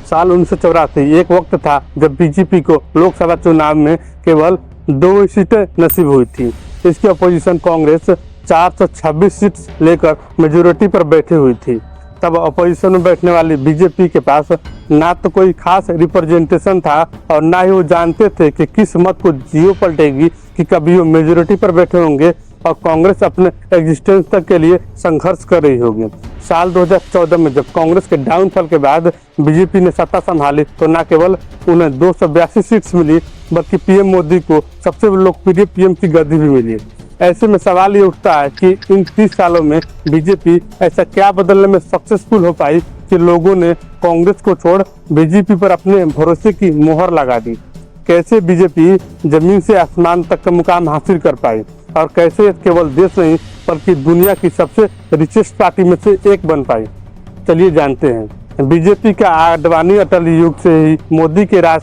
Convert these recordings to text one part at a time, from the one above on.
साल 1984 एक वक्त था जब बीजेपी को लोकसभा चुनाव में केवल 2 सीटें नसीब हुई थी। इसकी अपोजिशन कांग्रेस 426 सीट्स लेकर मेजोरिटी पर बैठी हुई थी। तब अपोजिशन में बैठने वाली बीजेपी के पास ना तो कोई खास रिप्रेजेंटेशन था और ना ही वो जानते थे कि किस मत को जियो पलटेगी कि कभी वो मेजोरिटी पर बैठे होंगे और कांग्रेस अपने एग्जिस्टेंस तक के लिए संघर्ष कर रही होगी। साल 2014 में जब कांग्रेस के डाउनफॉल के बाद बीजेपी ने सत्ता संभाली तो न केवल उन्हें 282 सीट्स मिली बल्कि पीएम मोदी को सबसे लोकप्रिय पीएम की गद्दी भी मिली। ऐसे में सवाल ये उठता है कि इन 30 सालों में बीजेपी ऐसा क्या बदलने में सक्सेसफुल हो पाई कि लोगों ने कांग्रेस को छोड़ बीजेपी पर अपने भरोसे की मोहर लगा दी। कैसे बीजेपी जमीन से आसमान तक का मुकाम हासिल कर पाई और कैसे केवल देश नहीं बल्कि दुनिया की सबसे रिचेस्ट पार्टी में से एक बन पाई, चलिए जानते हैं। बीजेपी का आडवाणी अटल युग से ही मोदी के राज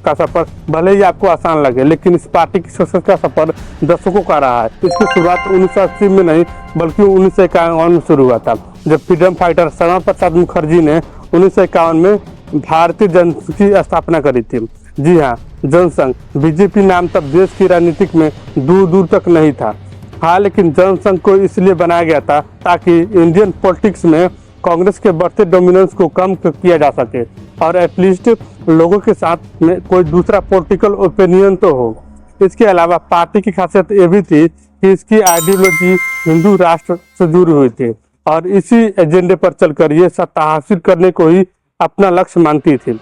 का सफर भले ही आपको आसान लगे, लेकिन इस पार्टी की सक्सेस का सफर दशकों का रहा है। इसकी शुरुआत 1980 में नहीं बल्कि 1951 में शुरू हुआ था, जब फ्रीडम फाइटर श्यामा प्रसाद मुखर्जी ने 1951 में भारतीय जनसंघ की स्थापना करी थी। जी हाँ, जनसंघ। बीजेपी नाम तब देश की राजनीतिक में दूर दूर तक नहीं था। हाँ, लेकिन जनसंघ को इसलिए बनाया गया था ताकि इंडियन पॉलिटिक्स में कांग्रेस के बढ़ते डोमिनेंस को कम किया जा सके और एटलीस्ट लोगों के साथ में कोई दूसरा पॉलिटिकल ओपिनियन तो हो। इसके अलावा पार्टी की खासियत ये भी थी कि इसकी आइडियोलॉजी हिंदू राष्ट्र से जुड़ी हुई थी और इसी एजेंडे पर चलकर ये सत्ता हासिल करने को ही अपना लक्ष्य मानती थी।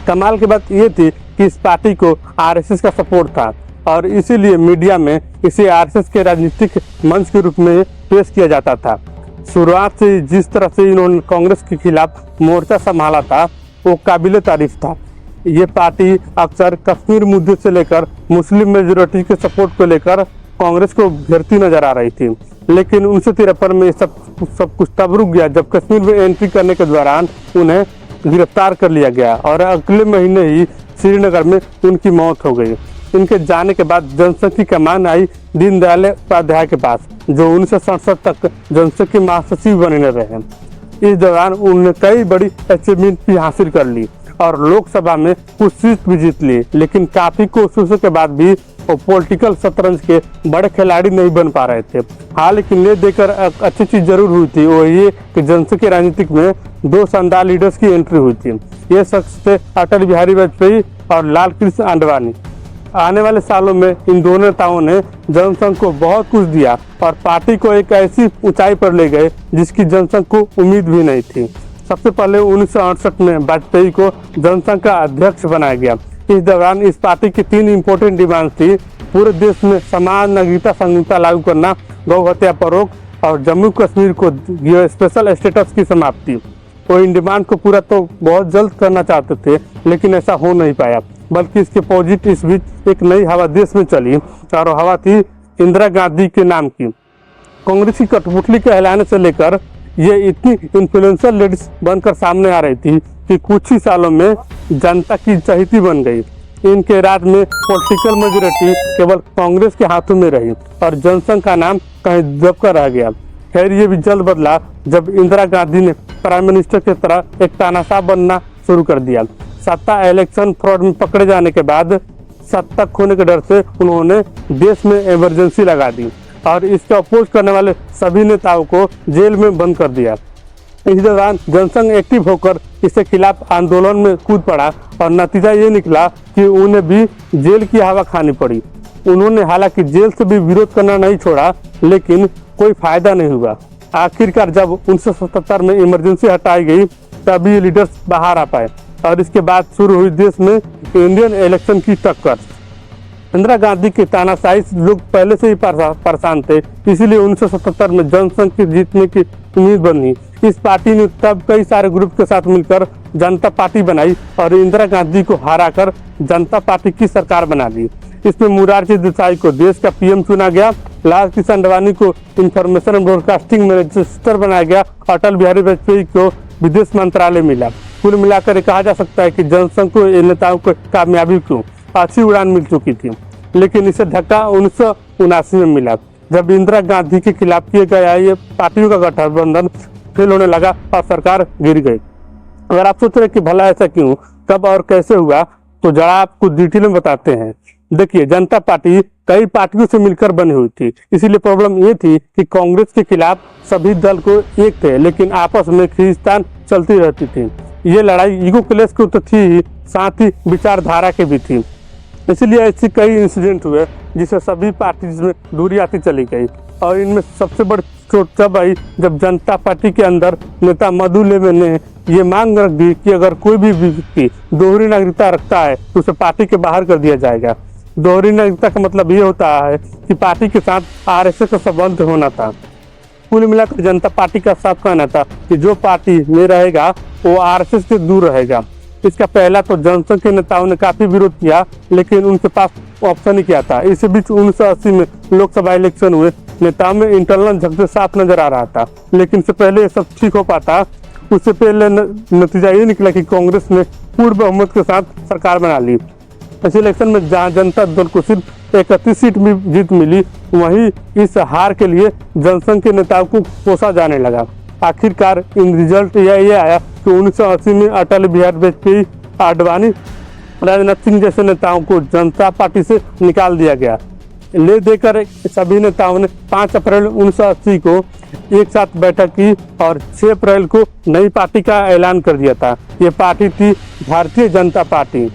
कमाल की बात ये थी कि इस पार्टी को आरएसएस का सपोर्ट था और इसीलिए मीडिया में इसे आरएसएस के राजनीतिक मंच के रूप में पेश किया जाता था। शुरुआत से जिस तरह से इन्होंने कांग्रेस के खिलाफ मोर्चा संभाला था वो काबिले तारीफ था। ये पार्टी अक्सर कश्मीर मुद्दे से लेकर मुस्लिम मेजोरिटी के सपोर्ट को लेकर कांग्रेस को घेरती नजर आ रही थी, लेकिन 1953 में सब कुछ तब रुक गया जब कश्मीर में एंट्री करने के दौरान उन्हें गिरफ्तार कर लिया गया और अगले महीने ही श्रीनगर में उनकी मौत हो गई। इनके जाने के बाद जनसंघ की कमान आई दीनदयाल उपाध्याय के पास, जो 1967 तक जनसंघ के महासचिव बने रहे। इस दौरान उन्होंने कई बड़ी अचीवमेंट भी हासिल कर ली और लोकसभा में कुछ सीट भी जीत ली, लेकिन काफी कोशिशों के बाद भी वो पॉलिटिकल शतरंज के बड़े खिलाड़ी नहीं बन पा रहे थे। हाँ, लेकिन ये देखकर अच्छी चीज जरूर हुई थी, वो ये कि जनसंघ के राजनीतिक में 2 शानदार लीडर्स की एंट्री हुई थी। ये शख्स थे अटल बिहारी वाजपेयी और लाल कृष्ण आडवाणी। आने वाले सालों में इन दोनों नेताओं ने जनसंघ को बहुत कुछ दिया और पार्टी को एक ऐसी ऊंचाई पर ले गए जिसकी जनसंघ को उम्मीद भी नहीं थी। सबसे पहले 1968 में वाजपेयी को जनसंघ का अध्यक्ष बनाया गया। इस दौरान इस पार्टी की 3 इम्पोर्टेंट डिमांड थी: पूरे देश में समान नागरिकता संहिता लागू करना, गौ हत्या पर रोक और जम्मू कश्मीर को स्पेशल स्टेटस की समाप्ति। वो इन डिमांड को पूरा तो बहुत जल्द करना चाहते थे, लेकिन ऐसा हो नहीं पाया, बल्कि इसके अपोजिट इस बीच एक नई हवा देश में चली और हवा थी इंदिरा गांधी के नाम की। कांग्रेस की कठपुतली कहलाने से लेकर ये इतनी इन्फ्लुएंशियल लेडीज बनकर सामने आ रही थी कि कुछ ही सालों में जनता की चहेती बन गई। इनके राज में पॉलिटिकल मेजोरिटी केवल कांग्रेस के हाथों में रही और जनसंघ का नाम कहीं दबकर रह गया। खैर, ये भी जल्द बदला जब इंदिरा गांधी ने प्राइम मिनिस्टर की तरह एक तानाशाह बनना शुरू कर दिया। सत्ता इलेक्शन फ्रॉड में पकड़े जाने के बाद सत्ता खोने के डर से उन्होंने देश में इमरजेंसी लगा दी और इसका अपोज करने वाले सभी नेताओं को जेल में बंद कर दिया। इस दौरान जनसंघ एक्टिव होकर इसके खिलाफ आंदोलन में कूद पड़ा और नतीजा ये निकला कि उन्हें भी जेल की हवा खानी पड़ी। उन्होंने हालांकि जेल से भी विरोध करना नहीं छोड़ा, लेकिन कोई फायदा नहीं हुआ। आखिरकार जब 1977 में इमरजेंसी हटाई गई तभी ये लीडर्स बाहर आ पाए और इसके बाद शुरू हुई देश में इंडियन इलेक्शन की टक्कर। इंदिरा गांधी की तानाशाही लोग पहले से ही परेशान थे, इसीलिए 1977 में जनसंघ की जीतने की उम्मीद बनी। इस पार्टी ने तब कई सारे ग्रुप के साथ मिलकर जनता पार्टी बनाई और इंदिरा गांधी को हराकर जनता पार्टी की सरकार बना दी। इसमें मोरारजी देसाई को देश का पीएम चुना गया, लाल कृष्ण आडवाणी को इंफॉर्मेशन एंड ब्रॉडकास्टिंग मिनिस्टर बनाया गया, अटल बिहारी वाजपेयी को विदेश मंत्रालय मिला। कुल मिलाकर कहा जा सकता है कि जनसंघ को नेताओं को कामयाबी को अच्छी उड़ान मिल चुकी थी, लेकिन इसे धक्का 1979 में मिला जब इंदिरा गांधी के खिलाफ किए गया ये पार्टियों का गठबंधन फेल होने लगा और सरकार गिर गई। अगर आप सोच रहे कि भला ऐसा क्यों, कब और कैसे हुआ, तो जरा आपको डिटेल में बताते हैं। देखिए, जनता पार्टी कई पार्टियों से मिलकर बनी हुई थी, इसीलिए प्रॉब्लम ये थी कि कांग्रेस के खिलाफ सभी दल को एक थे, लेकिन आपस में खींचतान चलती रहती थी। ये लड़ाई ईगो क्लैश की तो थी ही, साथ ही विचारधारा के भी थी। इसलिए ऐसे कई इंसिडेंट हुए जिससे सभी पार्टीज में दूरी आती चली गई। और इनमें सबसे बड़ी चोट तब आई जब जनता पार्टी के अंदर नेता मधु लेवे ने ये मांग रख दी कि अगर कोई भी व्यक्ति दोहरी नागरिकता रखता है तो उसे पार्टी के बाहर कर दिया जाएगा। दोहरी नागरिकता का मतलब ये होता है कि पार्टी के साथ आरएसएस का संबंध होना था। कुल मिलाकर जनता पार्टी का साफ कहना था कि जो पार्टी में रहेगा वो आरएसएस से दूर रहेगा। इसका पहला तो जनसंघ के नेताओं ने काफी विरोध किया, लेकिन उनके पास ऑप्शन ही क्या था। इसी बीच 1980 में लोकसभा इलेक्शन हुए, नेताओं में इंटरनल झगड़े साफ नजर आ रहा था। लेकिन इससे पहले ये सब ठीक हो पाता, उससे पहले नतीजा ये निकला कि कांग्रेस ने पूर्ण बहुमत के साथ सरकार बना ली। इस इलेक्शन में जहाँ जनता दल को सिर्फ 31 सीट में जीत मिली, वहीं इस हार के लिए जनसंघ के नेताओं को कोसा जाने लगा। आखिरकार इन रिजल्ट ये आया कि 1980 में अटल बिहारी वाजपेयी, आडवाणी, राजनाथ सिंह जैसे नेताओं को जनता पार्टी से निकाल दिया गया। ले देकर सभी नेताओं ने 5 अप्रैल 1980 को एक साथ बैठक की और 6 अप्रैल को नई पार्टी का ऐलान कर दिया था। ये पार्टी थी भारतीय जनता पार्टी।